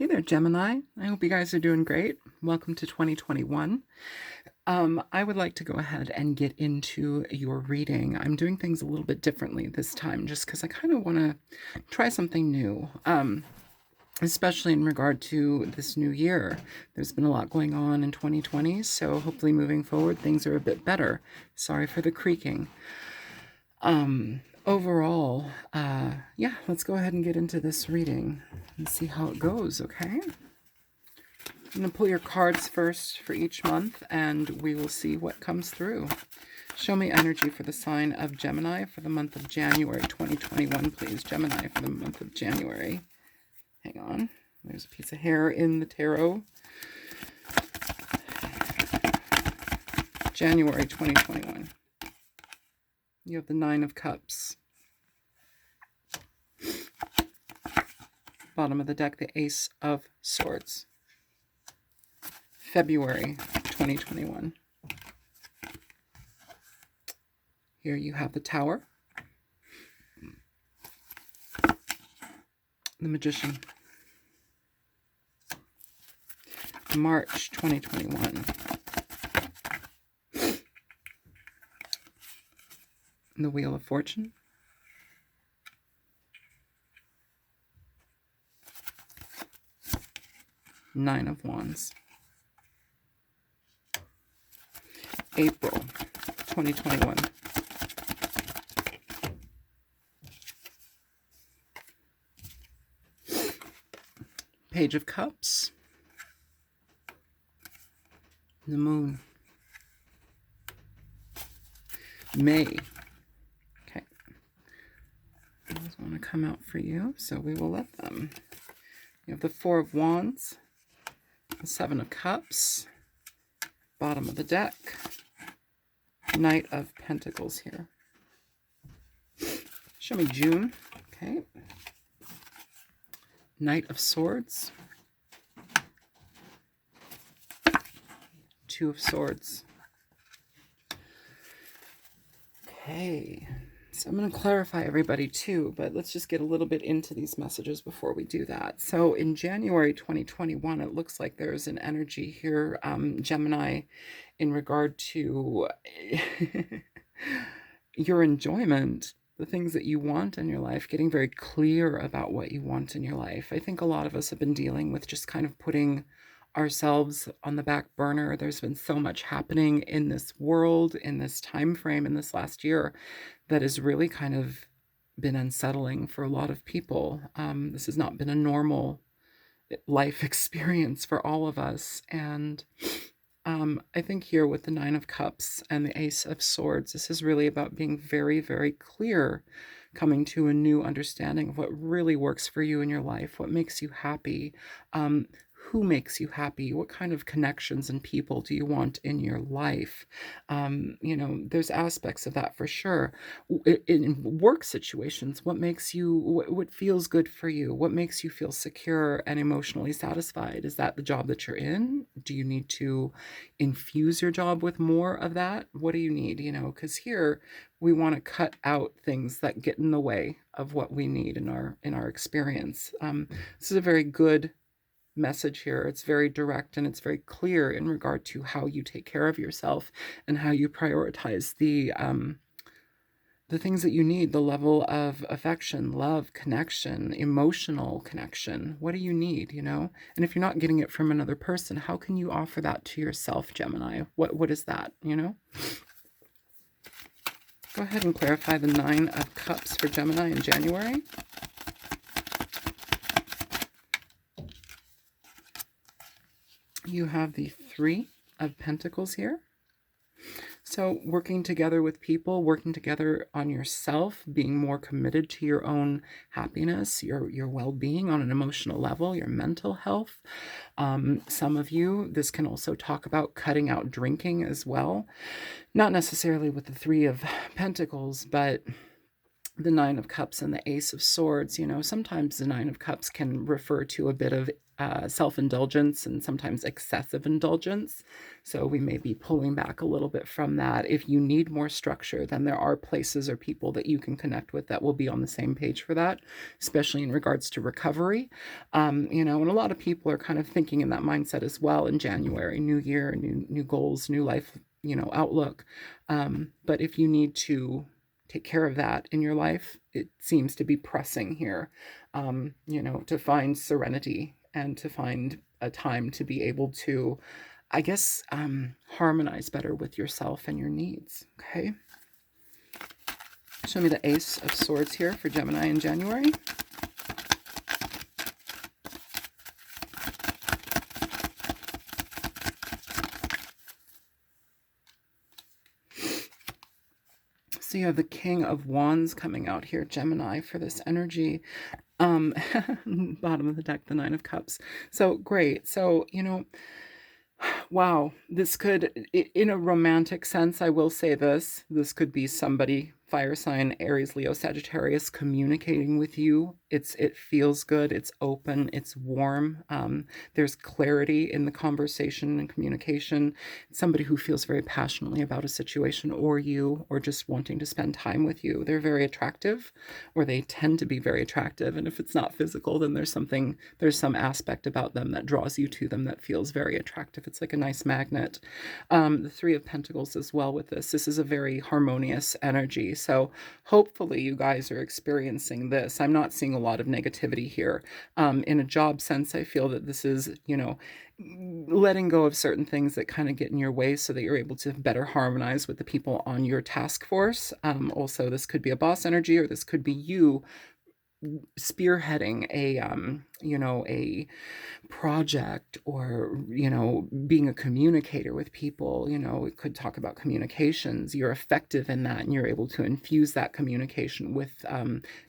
Hey there, Gemini. I hope you guys are doing great. Welcome to 2021. I would like to go ahead and get into your reading. I'm doing things a little bit differently this time just because I kind of want to try something new, especially in regard to this new year. There's been a lot going on in 2020, so hopefully moving forward, things are a bit better. Sorry for the creaking. Overall, yeah, let's go ahead and get into this reading and see how it goes, okay? I'm going to pull your cards first for each month, and we will see what comes through. Show me energy for the sign of Gemini for the month of January 2021, please. Gemini for the month of January. Hang on. There's a piece of hair in the tarot. January 2021. You have the Nine of Cups. Bottom of the deck, the Ace of Swords. February 2021. Here you have the Tower. The Magician. March 2021. The Wheel of Fortune. Nine of Wands. April 2021. Page of Cups. The Moon. May. Okay. Those want to come out for you, so we will let them. You have the Four of Wands. The Seven of Cups. Bottom of the deck. Knight of Pentacles here. Show me June. Okay. Knight of Swords. Two of Swords. Okay. So I'm going to clarify everybody too, but let's just get a little bit into these messages before we do that. So in January 2021, it looks like there's an energy here, Gemini, in regard to your enjoyment, the things that you want in your life, getting very clear about what you want in your life. I think a lot of us have been dealing with just kind of putting ourselves on the back burner. There's been so much happening in this world, in this time frame, in this last year, that has really kind of been unsettling for a lot of people. This has not been a normal life experience for all of us. And I think here with the Nine of Cups and the Ace of Swords, this is really about being very, very clear, coming to a new understanding of what really works for you in your life, what makes you happy, who makes you happy, what kind of connections and people do you want in your life. There's aspects of that for sure. In work situations, what makes you, what feels good for you, what makes you feel secure and emotionally satisfied? Is that the job that you're in? Do you need to infuse your job with more of that? What do you need? Because here we want to cut out things that get in the way of what we need in our experience. This is a very good message here. It's very direct and it's very clear in regard to how you take care of yourself and how you prioritize the things that you need, the level of affection, love, connection, emotional connection. What do you need, And if you're not getting it from another person, how can you offer that to yourself, Gemini? What is that, Go ahead and clarify the Nine of Cups for Gemini in January. You have the Three of Pentacles here. So working together with people, working together on yourself, being more committed to your own happiness, your well-being on an emotional level, your mental health. Some of you, this can also talk about cutting out drinking as well. Not necessarily with the Three of Pentacles, but the Nine of Cups and the Ace of Swords, sometimes the Nine of Cups can refer to a bit of self-indulgence and sometimes excessive indulgence. So we may be pulling back a little bit from that. If you need more structure, then there are places or people that you can connect with that will be on the same page for that, especially in regards to recovery. And a lot of people are kind of thinking in that mindset as well in January, new year, new goals, new life, outlook. But if you need to take care of that in your life, it seems to be pressing here, to find serenity and to find a time to be able to, I guess, harmonize better with yourself and your needs. Okay. Show me the Ace of Swords here for Gemini in January. So you have the King of Wands coming out here, Gemini, for this energy. Bottom of the deck, the Nine of Cups. So great. So, wow, this could, in a romantic sense, I will say this could be somebody, fire sign, Aries, Leo, Sagittarius, communicating with you. It feels good, it's open, it's warm. There's clarity in the conversation and communication. Somebody who feels very passionately about a situation or you, or just wanting to spend time with you. They're very attractive, or they tend to be very attractive. And if it's not physical, then there's some aspect about them that draws you to them that feels very attractive. It's like a nice magnet. The Three of Pentacles as well with this. This is a very harmonious energy. So hopefully you guys are experiencing this. I'm not seeing a lot of negativity here. In a job sense, I feel that this is, letting go of certain things that kind of get in your way so that you're able to better harmonize with the people on your task force. Also, this could be a boss energy, or this could be you spearheading a project, or being a communicator with people. It could talk about communications. You're effective in that, and you're able to infuse that communication with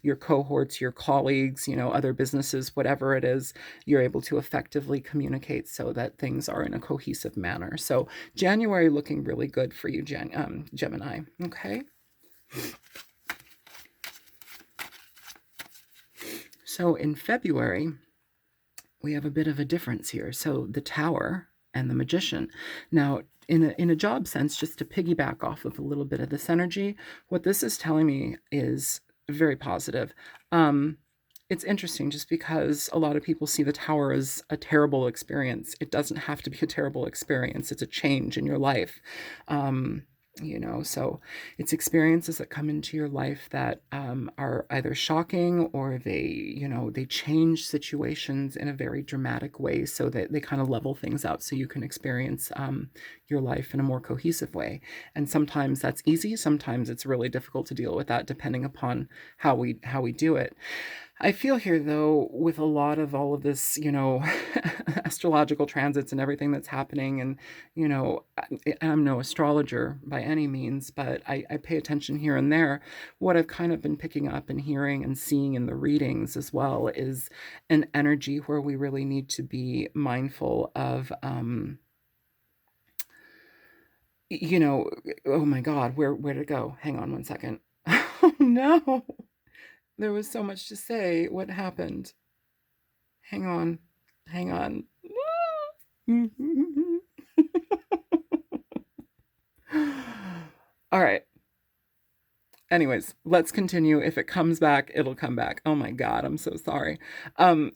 your cohorts, your colleagues, other businesses, whatever it is. You're able to effectively communicate so that things are in a cohesive manner. So January looking really good for you, Gemini. Okay. So in February, we have a bit of a difference here. So the Tower and the Magician. Now, in a job sense, just to piggyback off of a little bit of this energy, what this is telling me is very positive. It's interesting just because a lot of people see the Tower as a terrible experience. It doesn't have to be a terrible experience. It's a change in your life. So it's experiences that come into your life that are either shocking, or they change situations in a very dramatic way, so that they kind of level things out so you can experience your life in a more cohesive way. And sometimes that's easy. Sometimes it's really difficult to deal with that, depending upon how we do it. I feel here, though, with a lot of all of this, astrological transits and everything that's happening, and, I'm no astrologer by any means, but I pay attention here and there. What I've kind of been picking up and hearing and seeing in the readings as well is an energy where we really need to be mindful of, oh my God, where'd it go? Hang on one second. Oh no. There was so much to say. What happened? Hang on. Hang on. All right. Anyways, let's continue. If it comes back, it'll come back. Oh my God, I'm so sorry.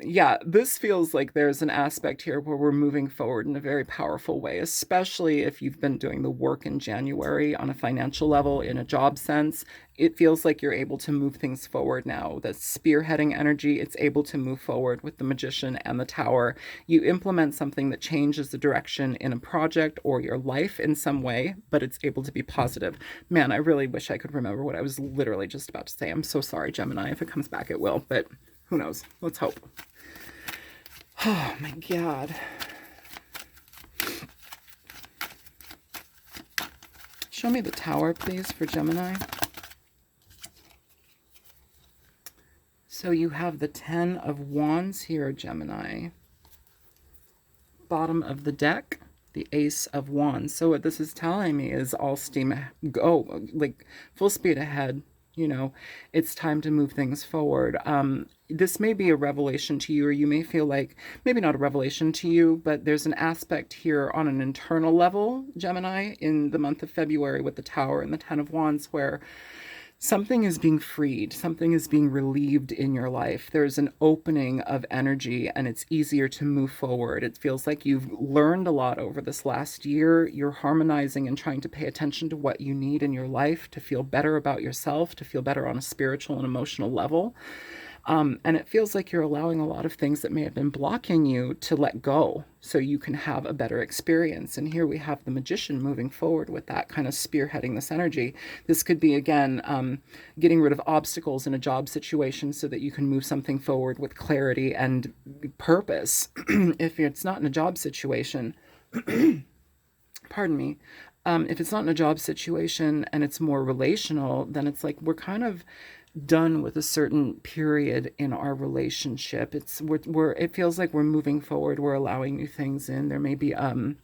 Yeah, this feels like there's an aspect here where we're moving forward in a very powerful way, especially if you've been doing the work in January on a financial level, in a job sense. It feels like you're able to move things forward now. The spearheading energy, it's able to move forward with the Magician and the Tower. You implement something that changes the direction in a project or your life in some way, but it's able to be positive. Man, I really wish I could remember what I was literally just about to say. I'm so sorry, Gemini. If it comes back, it will, but who knows? Let's hope. Oh my God. Show me the Tower, please, for Gemini. So you have the Ten of Wands here, Gemini. Bottom of the deck, the Ace of Wands. So what this is telling me is all steam go, like full speed ahead. It's time to move things forward. This may be a revelation to you, or you may feel like maybe not a revelation to you, but there's an aspect here on an internal level, Gemini, in the month of February with the Tower and the Ten of Wands, where something is being freed, something is being relieved in your life. There's an opening of energy and it's easier to move forward. It feels like you've learned a lot over this last year. You're harmonizing and trying to pay attention to what you need in your life to feel better about yourself, to feel better on a spiritual and emotional level. And it feels like you're allowing a lot of things that may have been blocking you to let go so you can have a better experience. And here we have the Magician moving forward with that, kind of spearheading this energy. This could be, again, getting rid of obstacles in a job situation so that you can move something forward with clarity and purpose. If it's not in a job situation, pardon me, if it's not in a job situation and it's more relational, then it's like we're kind of done with a certain period in our relationship. It feels like we're moving forward. We're allowing new things in. There may be a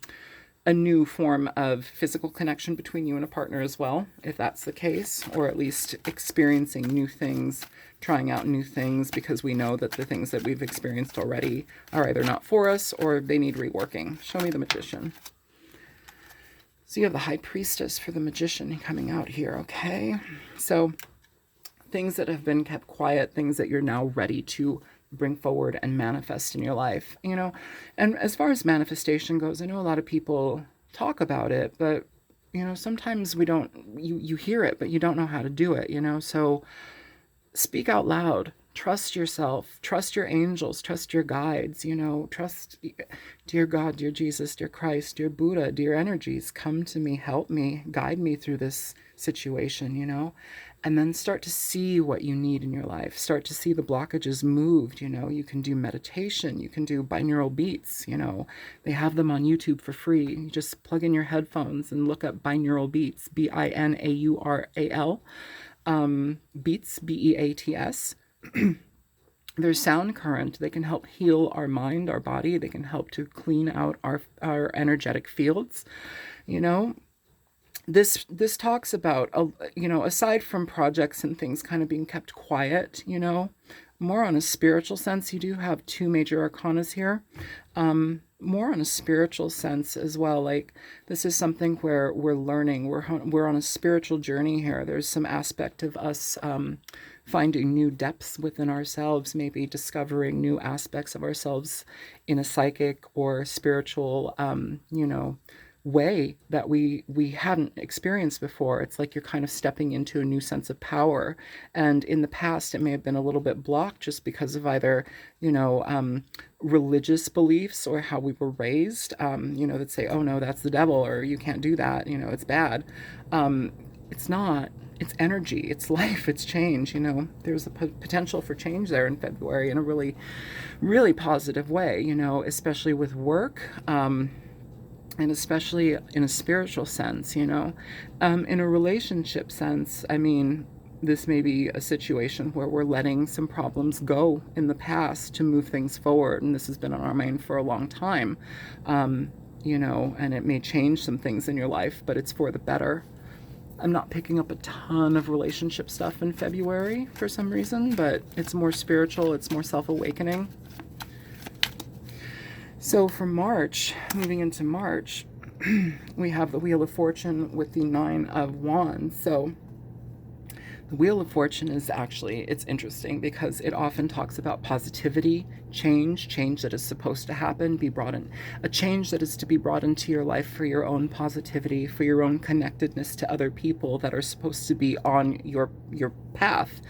new form of physical connection between you and a partner as well, if that's the case, or at least experiencing new things, trying out new things, because we know that the things that we've experienced already are either not for us or they need reworking. Show me the Magician. So you have the High Priestess for the Magician coming out here, okay? So things that have been kept quiet, things that you're now ready to bring forward and manifest in your life, And as far as manifestation goes, I know a lot of people talk about it, but, sometimes we don't, you hear it, but you don't know how to do it, So speak out loud. Trust yourself, trust your angels, trust your guides, trust, dear God, dear Jesus, dear Christ, dear Buddha, dear energies, come to me, help me, guide me through this situation, and then start to see what you need in your life. Start to see the blockages moved, You can do meditation, you can do binaural beats, They have them on YouTube for free. You just plug in your headphones and look up binaural beats, Binaural, beats, Beats. There's sound current. They can help heal our mind, our body. They can help to clean out our energetic fields. This talks about, aside from projects and things kind of being kept quiet, more on a spiritual sense. You do have two major arcanas here. More on a spiritual sense as well. Like, this is something where we're learning. We're on a spiritual journey here. There's some aspect of us finding new depths within ourselves, maybe discovering new aspects of ourselves in a psychic or spiritual, way that we hadn't experienced before. It's like you're kind of stepping into a new sense of power. And in the past, it may have been a little bit blocked just because of either, religious beliefs or how we were raised, that say, oh no, that's the devil, or you can't do that, it's bad. It's not. It's energy, it's life, it's change, There's a potential for change there in February in a really, really positive way, especially with work, and especially in a spiritual sense, in a relationship sense. I mean, this may be a situation where we're letting some problems go in the past to move things forward, and this has been on our mind for a long time, and it may change some things in your life, but it's for the better. I'm not picking up a ton of relationship stuff in February for some reason, but it's more spiritual, it's more self-awakening. So for March, moving into March, we have the Wheel of Fortune with the Nine of Wands. So the Wheel of Fortune is actually, it's interesting because it often talks about positivity, change that is supposed to happen, be brought in, a change that is to be brought into your life for your own positivity, for your own connectedness to other people that are supposed to be on your path.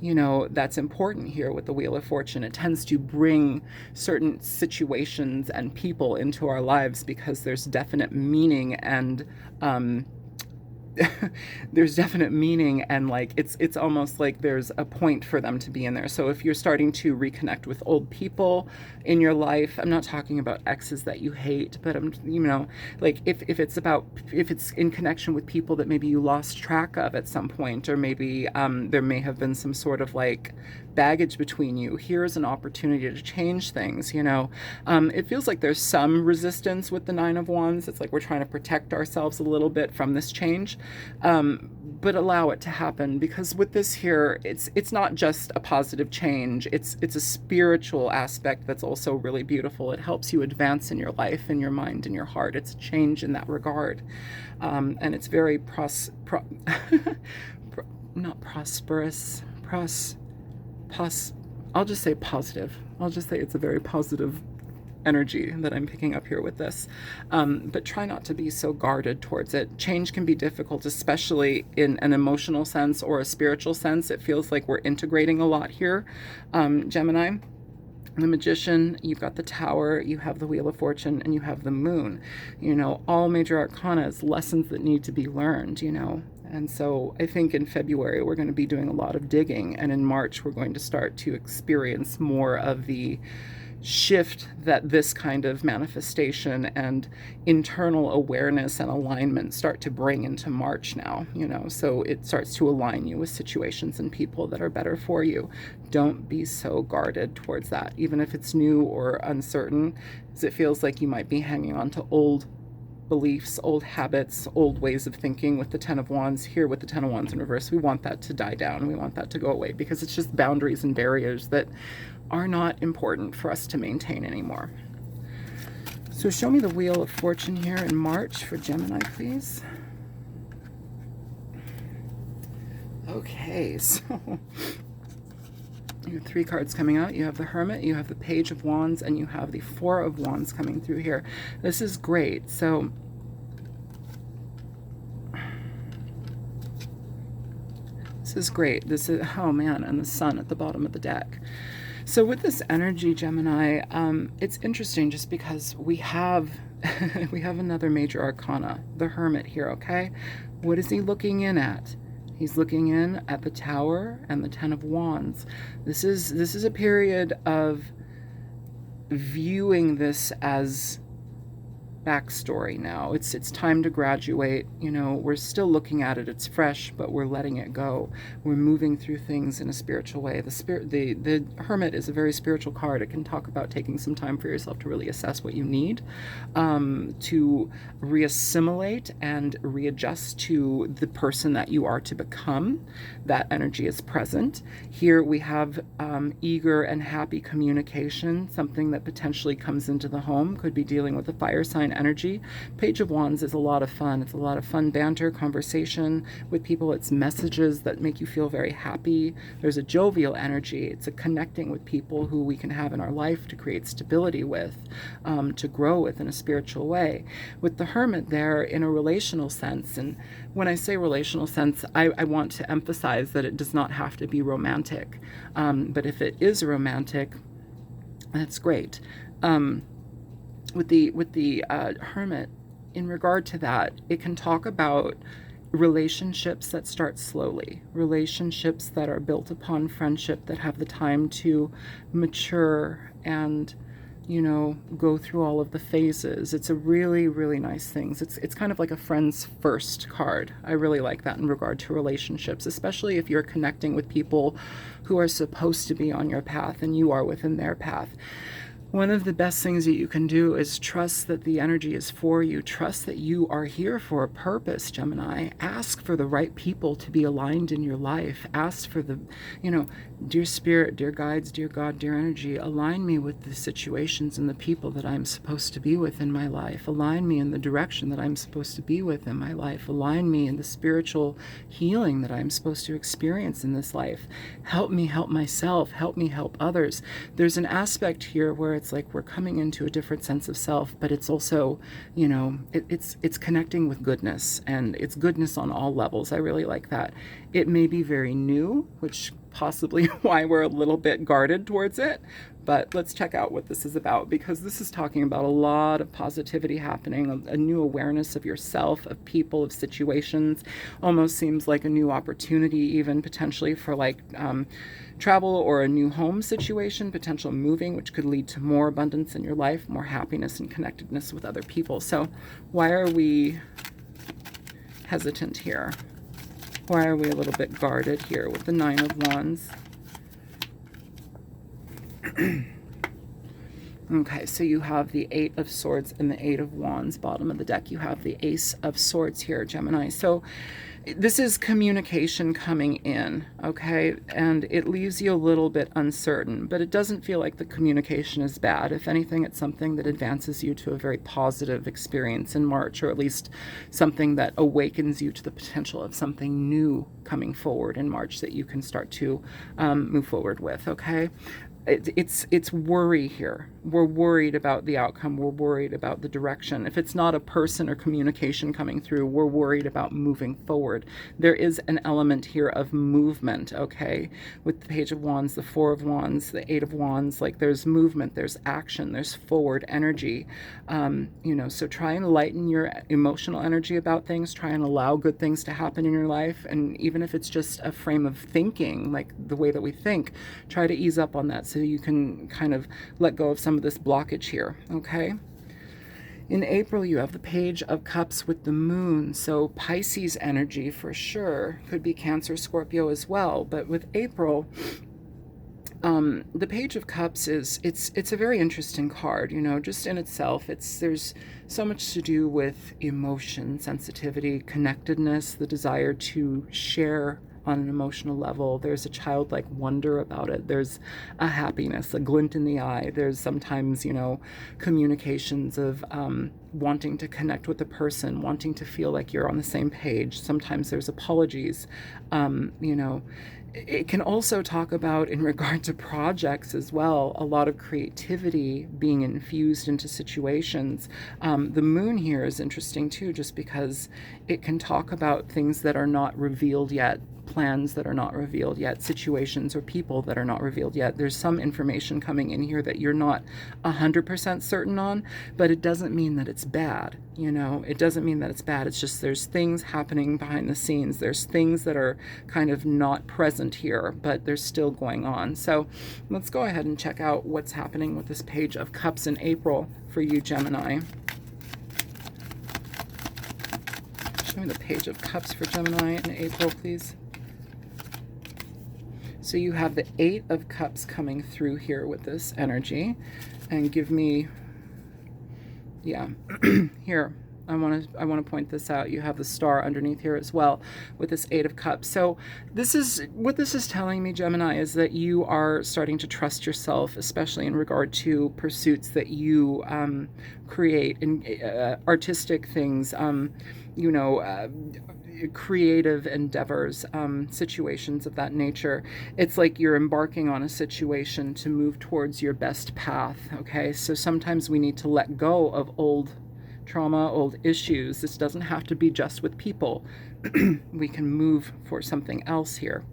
That's important here with the Wheel of Fortune. It tends to bring certain situations and people into our lives because there's definite meaning and, there's definite meaning, and like it's almost like there's a point for them to be in there. So if you're starting to reconnect with old people in your life, I'm not talking about exes that you hate, but like if it's in connection with people that maybe you lost track of at some point, or maybe there may have been some sort of like baggage between you. Here's an opportunity to change things, you know. It feels like there's some resistance with the Nine of Wands. It's like we're trying to protect ourselves a little bit from this change, but allow it to happen, because with this here, it's not just a positive change. It's a spiritual aspect that's also really beautiful. It helps you advance in your life, in your mind, in your heart. It's a change in that regard, and it's very not prosperous. I'll just say positive. I'll just say it's a very positive energy that I'm picking up here with this. But try not to be so guarded towards it. Change can be difficult, especially in an emotional sense or a spiritual sense. It feels like we're integrating a lot here. Gemini, the Magician, you've got the Tower, you have the Wheel of Fortune, and you have the Moon. You know, all major arcana is lessons that need to be learned, you know. And so I think in February we're going to be doing a lot of digging, and in March we're going to start to experience more of the shift that this kind of manifestation and internal awareness and alignment start to bring into March now, you know. So it starts to align you with situations and people that are better for you. Don't be so guarded towards that, even if it's new or uncertain, as it feels like you might be hanging on to old beliefs, old habits, old ways of thinking. With the Ten of Wands here, with the Ten of Wands in reverse, we want that to die down. We want that to go away, because it's just boundaries and barriers that are not important for us to maintain anymore. So show me the Wheel of Fortune here in March for Gemini, please. Okay, so you have 3 cards coming out. You have the Hermit, you have the Page of Wands, and you have the Four of Wands coming through here. This is great. So this is great. This is, oh man, and the Sun at the bottom of the deck. So with this energy, Gemini, it's interesting just because we have we have another major arcana, the Hermit here, okay? What is he looking in at? He's looking in at the Tower and the Ten of Wands. This is a period of viewing this as backstory now. It's time to graduate. You know, we're still looking at it. It's fresh, but we're letting it go. We're moving through things in a spiritual way. The Hermit is a very spiritual card. It can talk about taking some time for yourself to really assess what you need, to reassimilate and readjust to the person that you are to become. That energy is present. Here we have eager and happy communication, something that potentially comes into the home. Could be dealing with a fire sign energy. Page of Wands is a lot of fun. It's a lot of fun banter, conversation with people. It's messages that make you feel very happy. There's a jovial energy. It's a connecting with people who we can have in our life to create stability with, to grow with in a spiritual way. With the Hermit there, in a relational sense, and when I say relational sense, I want to emphasize that it does not have to be romantic. But if it is romantic, that's great. With the Hermit, in regard to that, it can talk about relationships that start slowly, relationships that are built upon friendship, that have the time to mature and, you know, go through all of the phases. It's a really, really nice thing. It's kind of like a friends first card. I really like that in regard to relationships, especially if you're connecting with people who are supposed to be on your path and you are within their path. One of the best things that you can do is trust that the energy is for you. Trust that you are here for a purpose, Gemini. Ask for the right people to be aligned in your life. Ask for the, you know, dear Spirit, dear guides, dear God, dear energy, align me with the situations and the people that I'm supposed to be with in my life. Align me in the direction that I'm supposed to be with in my life. Align me in the spiritual healing that I'm supposed to experience in this life. Help me help myself. Help me help others. There's an aspect here where it's like we're coming into a different sense of self, but it's also, you know, it's connecting with goodness, and it's goodness on all levels. I really like that. It may be very new, which possibly why we're a little bit guarded towards it, but let's check out what this is about, because this is talking about a lot of positivity happening, a new awareness of yourself, of people, of situations. Almost seems like a new opportunity, even potentially for like travel or a new home situation, potential moving, which could lead to more abundance in your life, more happiness and connectedness with other people. So why are we hesitant here? Why are we a little bit guarded here with the Nine of Wands? Okay, so you have the Eight of Swords and the Eight of Wands. Bottom of the deck, you have the Ace of Swords here, Gemini. So this is communication coming in, okay? And it leaves you a little bit uncertain, but it doesn't feel like the communication is bad. If anything, it's something that advances you to a very positive experience in March, or at least something that awakens you to the potential of something new coming forward in March that you can start to move forward with, okay? It's worry here. We're worried about the outcome. We're worried about the direction. If it's not a person or communication coming through, we're worried about moving forward. There is an element here of movement, okay? With the Page of Wands, the Four of Wands, the Eight of Wands, like there's movement, there's action, there's forward energy. So try and lighten your emotional energy about things. Try and allow good things to happen in your life. And even if it's just a frame of thinking, like the way that we think, try to ease up on that so you can kind of let go of some of this blockage here, okay? In April, you have the Page of Cups with the Moon, so Pisces energy for sure. Could be Cancer, Scorpio as well, but with April, the Page of Cups it's a very interesting card, just in itself. There's so much to do with emotion, sensitivity, connectedness, the desire to share on an emotional level. There's a childlike wonder about it. There's a happiness, a glint in the eye. There's sometimes, communications of wanting to connect with the person, wanting to feel like you're on the same page. Sometimes there's apologies. It can also talk about, in regard to projects as well, a lot of creativity being infused into situations. The moon here is interesting too, just because it can talk about things that are not revealed yet, plans that are not revealed yet, situations or people that are not revealed yet. There's some information coming in here that you're not 100% certain on, but it doesn't mean that it's bad. It doesn't mean that it's bad. It's just there's things happening behind the scenes. There's things that are kind of not present here, but they're still going on. So let's go ahead and check out what's happening with this Page of Cups in April for you, Gemini. Show me the Page of Cups for Gemini in April, please. So you have the Eight of Cups coming through here with this energy, and give me, here, I want to point this out. You have the star underneath here as well with this Eight of Cups. So this is telling me, Gemini, is that you are starting to trust yourself, especially in regard to pursuits that you create, in artistic things, creative endeavors, situations of that nature. It's like you're embarking on a situation to move towards your best path, okay? So sometimes we need to let go of old trauma, old issues. This doesn't have to be just with people. We can move for something else here.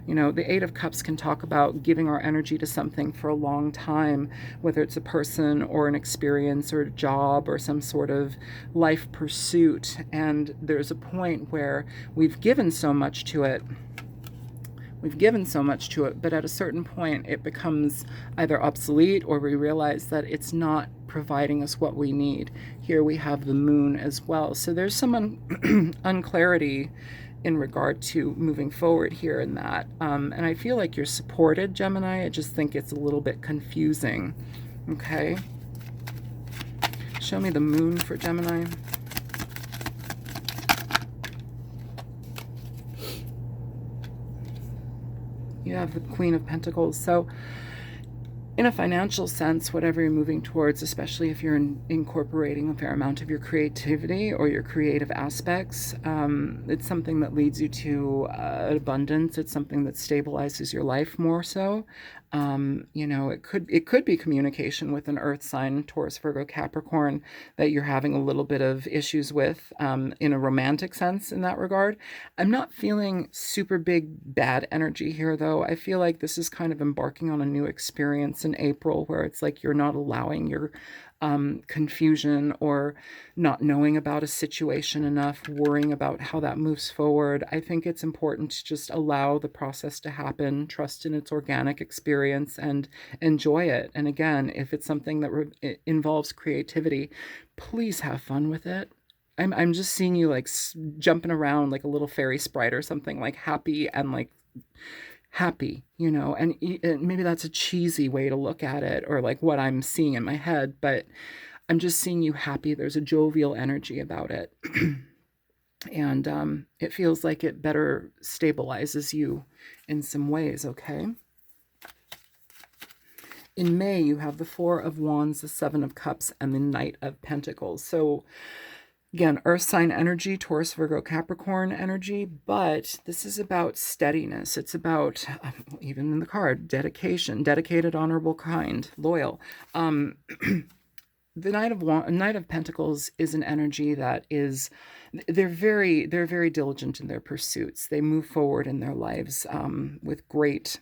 The Eight of Cups can talk about giving our energy to something for a long time, whether it's a person or an experience or a job or some sort of life pursuit. And there's a point where we've given so much to it, but at a certain point it becomes either obsolete, or we realize that it's not providing us what we need. Here we have the moon as well. So there's some unclarity in regard to moving forward here in that. And I feel like you're supported, Gemini. I just think it's a little bit confusing. Okay. Show me the moon for Gemini. You have the Queen of Pentacles. So in a financial sense, whatever you're moving towards, especially if you're incorporating a fair amount of your creativity or your creative aspects, it's something that leads you to abundance. It's something that stabilizes your life more so. It could be communication with an earth sign, Taurus, Virgo, Capricorn, that you're having a little bit of issues with in a romantic sense in that regard. I'm not feeling super big bad energy here, though. I feel like this is kind of embarking on a new experience in April, where it's like you're not allowing your confusion or not knowing about a situation enough, worrying about how that moves forward. I think it's important to just allow the process to happen, trust in its organic experience, and enjoy it. And again, if it's something that involves creativity, please have fun with it. I'm just seeing you like jumping around like a little fairy sprite or something, like happy and like happy, and maybe that's a cheesy way to look at it, or like what I'm seeing in my head, but I'm just seeing you happy. There's a jovial energy about it. And it feels like it better stabilizes you in some ways, okay? In May, you have the Four of Wands, the Seven of Cups, and the Knight of Pentacles. So again, earth sign energy, Taurus, Virgo, Capricorn energy, but this is about steadiness. It's about, even in the card, dedication, dedicated, honorable, kind, loyal. The Knight of Pentacles is an energy that is, they're very diligent in their pursuits. They move forward in their lives with great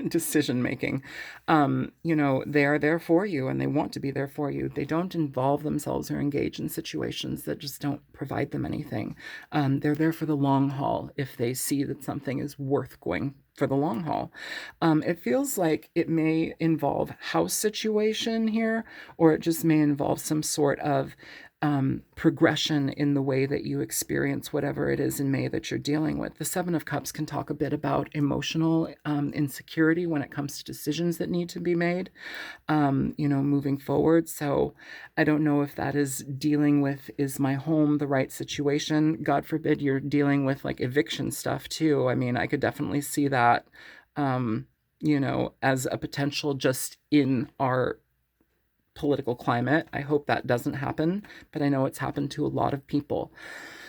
decision making. They are there for you, and they want to be there for you. They don't involve themselves or engage in situations that just don't provide them anything. They're there for the long haul if they see that something is worth going for the long haul. It feels like it may involve house situation here, or it just may involve some sort of progression in the way that you experience whatever it is in May that you're dealing with. The Seven of Cups can talk a bit about emotional insecurity when it comes to decisions that need to be made, moving forward. So I don't know if that is dealing with, is my home the right situation? God forbid you're dealing with like eviction stuff too. I mean, I could definitely see that, as a potential just in our political climate. I hope that doesn't happen, but I know it's happened to a lot of people.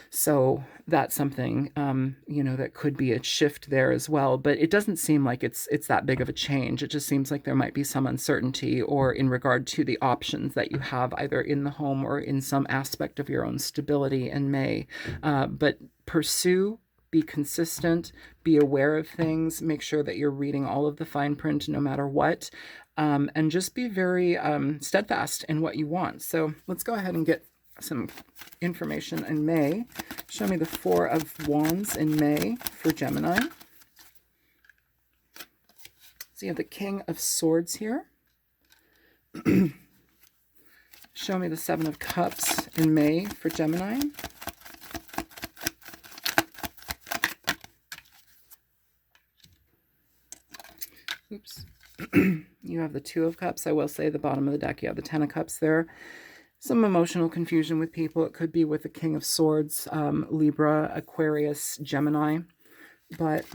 So that's something, that could be a shift there as well. But it doesn't seem like it's that big of a change. It just seems like there might be some uncertainty, or in regard to the options that you have either in the home or in some aspect of your own stability in May. But pursue, be consistent, be aware of things, make sure that you're reading all of the fine print no matter what, and just be very steadfast in what you want. So let's go ahead and get some information in May. Show me the Four of Wands in May for Gemini. So you have the King of Swords here. Show me the Seven of Cups in May for Gemini. Oops. You have the Two of Cups. I will say the bottom of the deck, you have the Ten of Cups there. Some emotional confusion with people. It could be with the King of Swords, Libra, Aquarius, Gemini. But,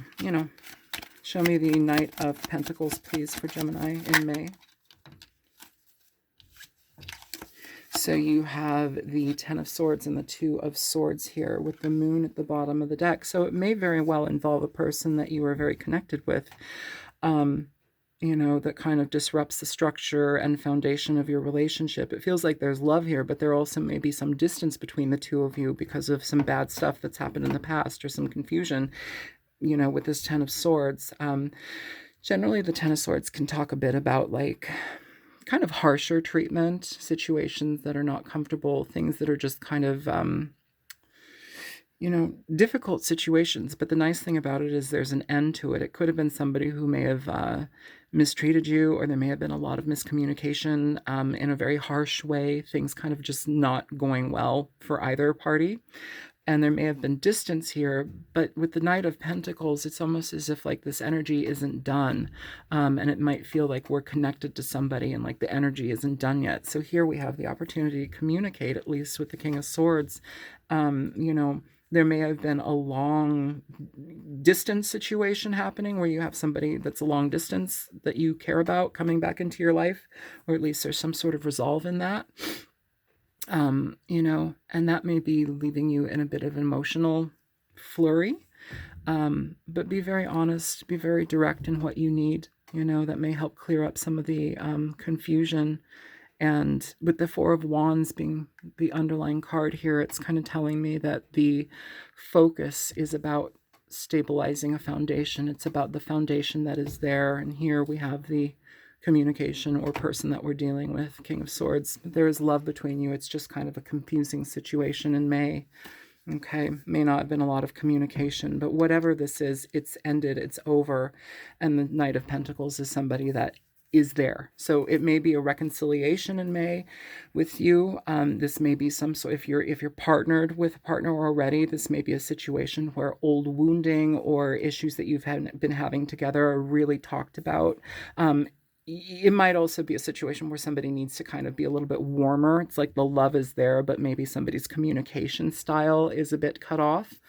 show me the Knight of Pentacles, please, for Gemini in May. So you have the Ten of Swords and the Two of Swords here with the Moon at the bottom of the deck. So it may very well involve a person that you are very connected with, that kind of disrupts the structure and foundation of your relationship. It feels like there's love here, but there also may be some distance between the two of you because of some bad stuff that's happened in the past, or some confusion, with this Ten of Swords. Generally, the Ten of Swords can talk a bit about like kind of harsher treatment, situations that are not comfortable, things that are just kind of, difficult situations. But the nice thing about it is there's an end to it. It could have been somebody who may have mistreated you, or there may have been a lot of miscommunication in a very harsh way, things kind of just not going well for either party. And there may have been distance here, but with the Knight of Pentacles, it's almost as if like this energy isn't done. And it might feel like we're connected to somebody and like the energy isn't done yet. So here we have the opportunity to communicate, at least with the King of Swords. There may have been a long distance situation happening where you have somebody that's a long distance that you care about coming back into your life, or at least there's some sort of resolve in that. And that may be leaving you in a bit of an emotional flurry. But be very honest, be very direct in what you need. That may help clear up some of the confusion. And with the Four of Wands being the underlying card here, it's kind of telling me that the focus is about stabilizing a foundation. It's about the foundation that is there. And here we have the communication or person that we're dealing with, King of Swords. There is love between you. It's just kind of a confusing situation in May. Okay, may not have been a lot of communication, but whatever this is, it's ended, it's over. And the Knight of Pentacles is somebody that is there. So it may be a reconciliation in May with you. This may be some sort, if you're partnered with a partner already, this may be a situation where old wounding or issues that you've been having together are really talked about. It might also be a situation where somebody needs to kind of be a little bit warmer. It's like the love is there, but maybe somebody's communication style is a bit cut off.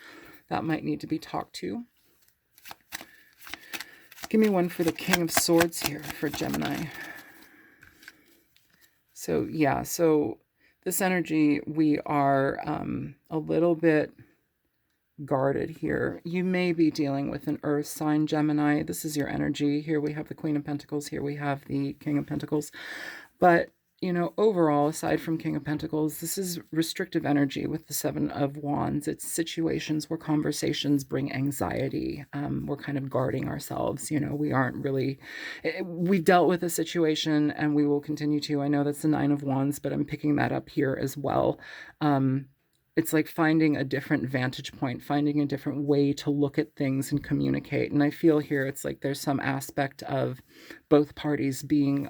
That might need to be talked to. Give me one for the King of Swords here for Gemini. So yeah, so this energy, we are a little bit guarded here. You may be dealing with an earth sign, Gemini. This is your energy. Here we have the Queen of Pentacles. Here we have the King of Pentacles. But, you know, overall, aside from King of Pentacles, this is restrictive energy with the Seven of Wands. It's situations where conversations bring anxiety. We're kind of guarding ourselves. You know, we aren't really, we dealt with a situation and we will continue to. I know that's the Nine of Wands, but I'm picking that up here as well. It's like finding a different vantage point, finding a different way to look at things and communicate. And I feel here it's like there's some aspect of both parties being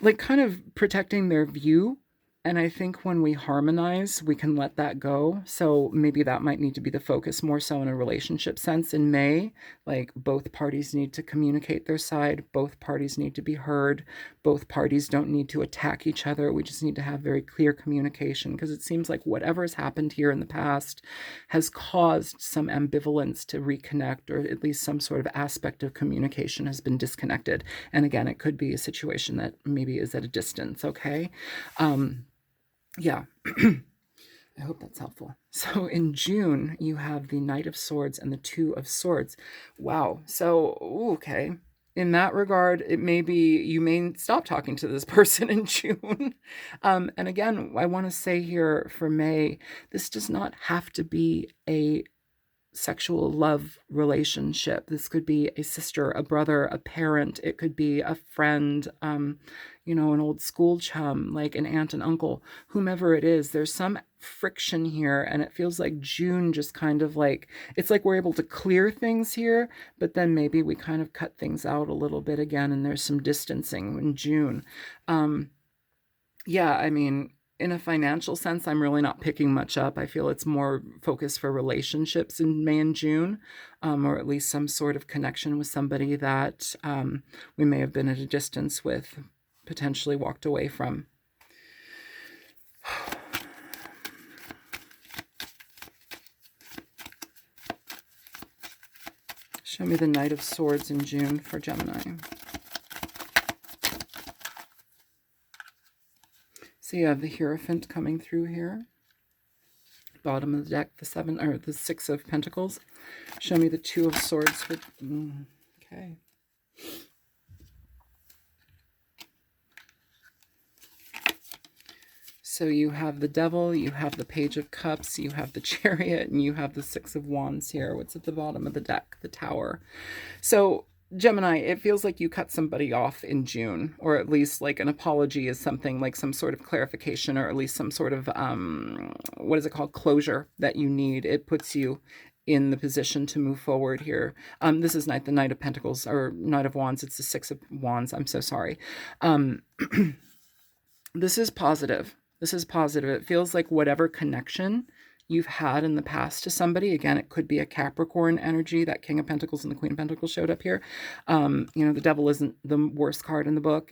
like kind of protecting their view. And I think when we harmonize, we can let that go. So maybe that might need to be the focus more so in a relationship sense in May. Like both parties need to communicate their side. Both parties need to be heard. Both parties don't need to attack each other. We just need to have very clear communication, because it seems like whatever has happened here in the past has caused some ambivalence to reconnect, or at least some sort of aspect of communication has been disconnected. And again, it could be a situation that maybe is at a distance, okay? Yeah, I hope that's helpful. So in June, you have the Knight of Swords and the Two of Swords. Wow. So, okay. In that regard, it may be, you may stop talking to this person in June. And again, I want to say here for May, this does not have to be a sexual love relationship. This could be a sister, a brother, a parent. It could be a friend, you know, an old school chum, like an aunt and uncle, whomever it is. There's some friction here, and it feels like June just kind of like, it's like we're able to clear things here, but then maybe we kind of cut things out a little bit again, and there's some distancing in June. Yeah, I mean, in a financial sense, I'm really not picking much up. I feel it's more focused for relationships in May and June, or at least some sort of connection with somebody that we may have been at a distance with, potentially walked away from. Show me the Knight of Swords in June for Gemini. So you have the Hierophant coming through here. Bottom of the deck, the Six of Pentacles. Show me the Two of Swords for, okay. So you have the Devil, you have the Page of Cups, you have the Chariot, and you have the Six of Wands here. What's at the bottom of the deck? The Tower. So Gemini, it feels like you cut somebody off in June, or at least like an apology is something like some sort of clarification, or at least some sort of, what is it called? Closure that you need. It puts you in the position to move forward here. This is the Knight of Pentacles, or Knight of Wands. It's the Six of Wands. I'm so sorry. This is positive. This is positive. It feels like whatever connection you've had in the past to somebody, again, it could be a Capricorn energy. That King of Pentacles and the Queen of Pentacles showed up here. You know, the Devil isn't the worst card in the book.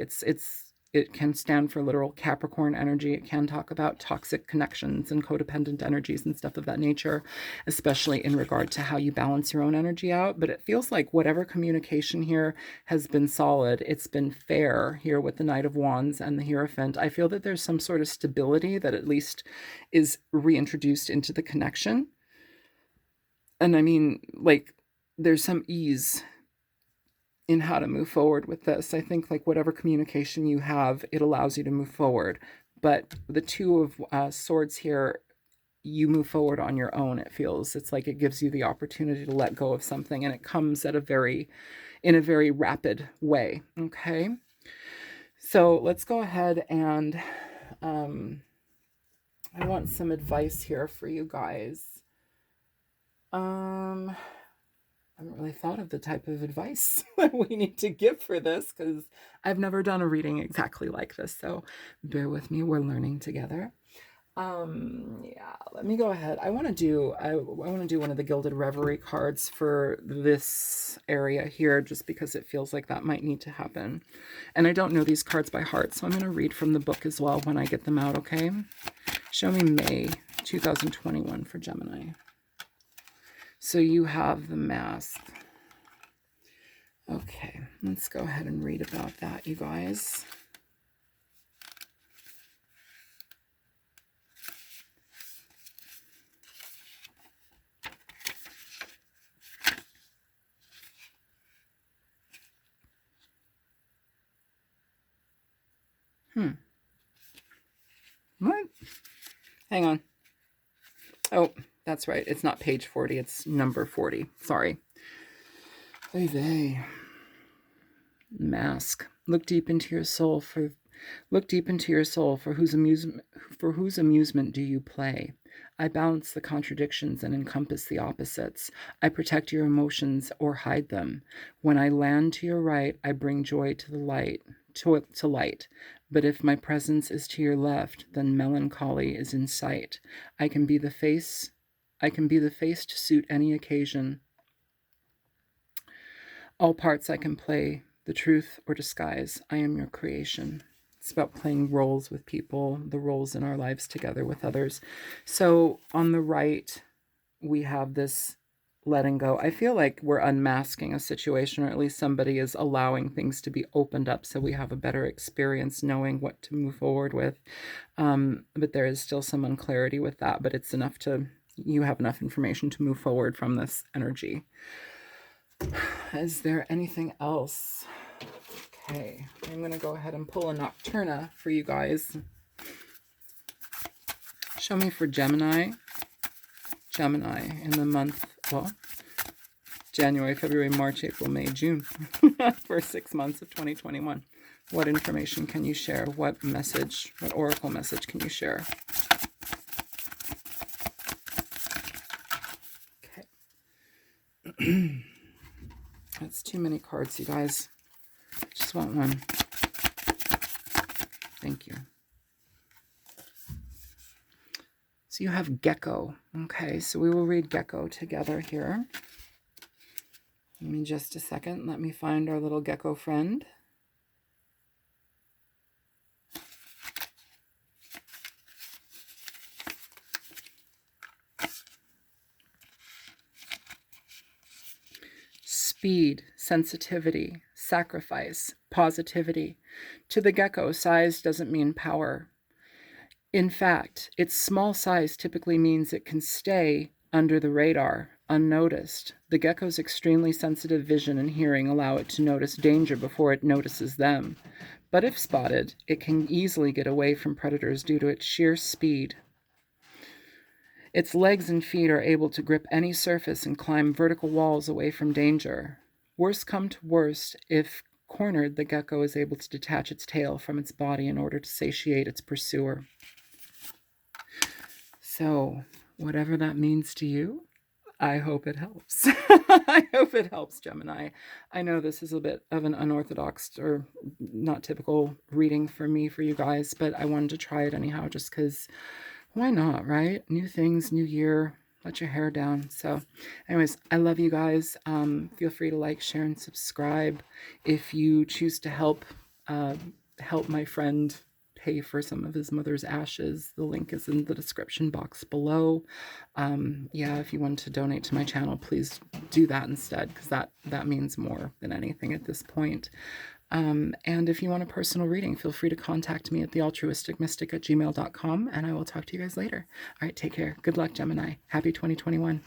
It can stand for literal Capricorn energy. It can talk about toxic connections and codependent energies and stuff of that nature, especially in regard to how you balance your own energy out. But it feels like whatever communication here has been solid. It's been fair here with the Knight of Wands and the Hierophant. I feel that there's some sort of stability that at least is reintroduced into the connection. And I mean, like, there's some ease in how to move forward with this. I think like whatever communication you have, it allows you to move forward. But the Two of Swords here, you move forward on your own. It feels, it's like it gives you the opportunity to let go of something, and it comes at in a very rapid way. Okay. So let's go ahead and I want some advice here for you guys. haven't really thought of the type of advice that we need to give for this because I've never done a reading exactly like this. So bear with me. We're learning together. Yeah, let me go ahead. I want to do one of the Gilded Reverie cards for this area here, just because it feels like that might need to happen. And I don't know these cards by heart, so I'm going to read from the book as well when I get them out, okay? Show me May 2021 for Gemini. So you have the Mask. Okay, let's go ahead and read about that, you guys. What? Hang on. Oh, that's right. It's not page 40. It's number 40. Sorry. They. Mask. Look deep into your soul for whose amusement do you play? I balance the contradictions and encompass the opposites. I protect your emotions or hide them. When I land to your right, I bring joy to the light. To light. But if my presence is to your left, then melancholy is in sight. I can be the face to suit any occasion. All parts I can play, the truth or disguise. I am your creation. It's about playing roles with people, the roles in our lives together with others. So on the right, we have this letting go. I feel like we're unmasking a situation, or at least somebody is allowing things to be opened up so we have a better experience knowing what to move forward with. But there is still some unclarity with that, but it's enough you have enough information to move forward from this energy. Is there anything else? Okay, I'm going to go ahead and pull a Nocturna for you guys. Show me for Gemini. Gemini in the month, well, January, February, March, April, May, June, for 6 months of 2021. What information can you share? What oracle message can you share? Okay. That's too many cards, you guys. Just want one. Thank you. So you have Gecko. Okay, so we will read Gecko together here. Give me just a second. Let me find our little gecko friend. Speed, sensitivity, sacrifice, positivity. To the gecko, size doesn't mean power. In fact, its small size typically means it can stay under the radar, unnoticed. The gecko's extremely sensitive vision and hearing allow it to notice danger before it notices them. But if spotted, it can easily get away from predators due to its sheer speed. Its legs and feet are able to grip any surface and climb vertical walls away from danger. Worst come to worst, if cornered, the gecko is able to detach its tail from its body in order to satiate its pursuer. So, whatever that means to you, I hope it helps. I hope it helps, Gemini. I know this is a bit of an unorthodox or not typical reading for me, for you guys, but I wanted to try it anyhow just because why not, right? New things, new year, let your hair down. So anyways, I love you guys. Feel free to like, share, and subscribe. If you choose to help my friend pay for some of his mother's ashes, the link is in the description box below. Yeah, if you want to donate to my channel, please do that instead, because that means more than anything at this point. And if you want a personal reading, feel free to contact me at thealtruisticmystic at gmail.com, and I will talk to you guys later. All right, take care. Good luck, Gemini. Happy 2021.